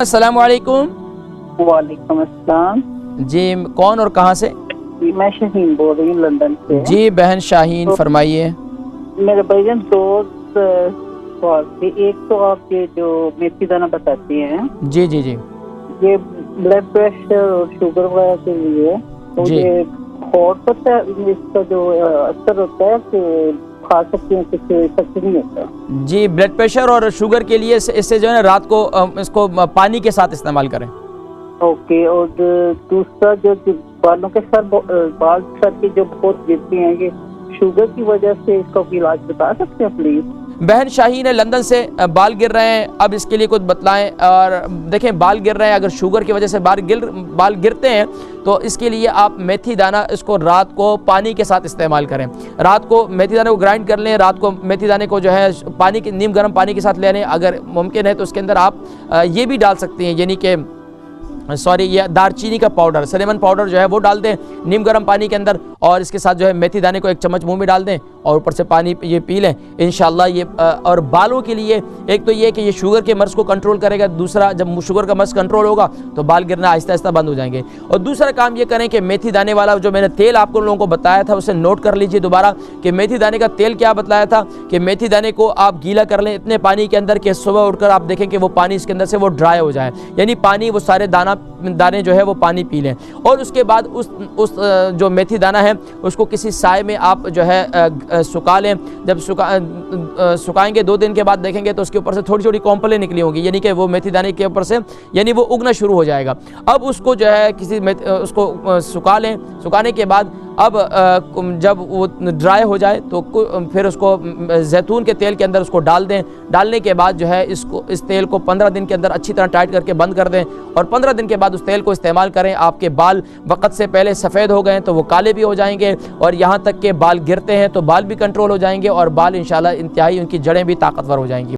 अस्सलाम वालेकुम। वालेकुम अस्सलाम। जी कौन और कहाँ से? जी मैं शाहीन बोल रही हूँ लंदन से। जी बहन शाहीन फरमाइए। मेरे भाईजान दोस्त सवाल थे। एक तो आप ये जो मेथी दाना बताती हैं, जी जी जी ये ब्लड प्रेशर और शुगर वगैरह के लिए, तो जी। ये हॉट पता है इसका जो असर होता है कि खा सकते हैं, कुछ इफेक्ट नहीं होता? जी ब्लड प्रेशर और शुगर के लिए इससे जो है ना रात को इसको पानी के साथ इस्तेमाल करें। ओके। और दूसरा जो बालों के बाल सर की जो बहुत गिरती हैं, ये शुगर की वजह से इसका कोई इलाज बता सकते हैं प्लीज? बहन शाहीन है लंदन से, बाल गिर रहे हैं, अब इसके लिए कुछ बतलाएं। और देखें बाल गिर रहे हैं, अगर शुगर की वजह से बाल गिरते हैं तो इसके लिए आप मेथी दाना इसको रात को पानी के साथ इस्तेमाल करें। रात को मेथी दाने को ग्राइंड कर लें, रात को मेथी दाने को जो है पानी के नीम गर्म पानी के साथ ले लें। अगर मुमकिन है तो उसके अंदर आप ये भी डाल सकते हैं, यानी कि ये दारचीनी का पाउडर, सिनेमन पाउडर जो है वो डाल दें नीम गर्म पानी के अंदर, और इसके साथ जो है मेथी दाने को एक चम्मच मुंह में डाल दें और ऊपर से पानी ये पी लें इंशाल्लाह। ये और बालों के लिए एक तो ये कि ये शुगर के मर्ज़ को कंट्रोल करेगा, दूसरा जब शुगर का मर्ज़ कंट्रोल होगा तो बाल गिरना आहिस्ता आहिस्ता बंद हो जाएंगे। और दूसरा काम ये करें कि मेथी दाने वाला जो मैंने तेल आपको लोगों को बताया था उसे नोट कर लीजिए दोबारा, कि मेथी दाने का तेल क्या बताया था, कि मेथी दाने को आप गीला कर लें इतने पानी के अंदर कि सुबह उठकर आप देखें कि वो पानी इसके अंदर से वो ड्राई हो जाए, यानी पानी वो सारे दाने जो है वो पानी पी लें। और उसके बाद उस जो मेथी दाना है उसको किसी साए में आप जो है सुखा लें। जब सुखाएंगे 2 दिन के बाद देखेंगे तो उसके ऊपर से थोड़ी छोटी कॉम्पलें निकली होंगी, यानी कि वो मेथी दाने के ऊपर से यानी वो उगना शुरू हो जाएगा। अब उसको जो है उसको सुखा लें। सुखाने के बाद अब जब वो ड्राई हो जाए तो फिर उसको जैतून के तेल के अंदर उसको डाल दें। डालने के बाद जो है इस तेल को 15 दिन के अंदर अच्छी तरह टाइट करके बंद कर दें, और 15 दिन के बाद उस तेल को इस्तेमाल करें। आपके बाल वक्त से पहले सफ़ेद हो गए तो वो काले भी हो जाएंगे, और यहाँ तक के बाल गिरते हैं तो बाल भी कंट्रोल हो जाएंगे, और बाल इंशाल्लाह इंतहाई उनकी जड़ें भी ताकतवर हो जाएंगी।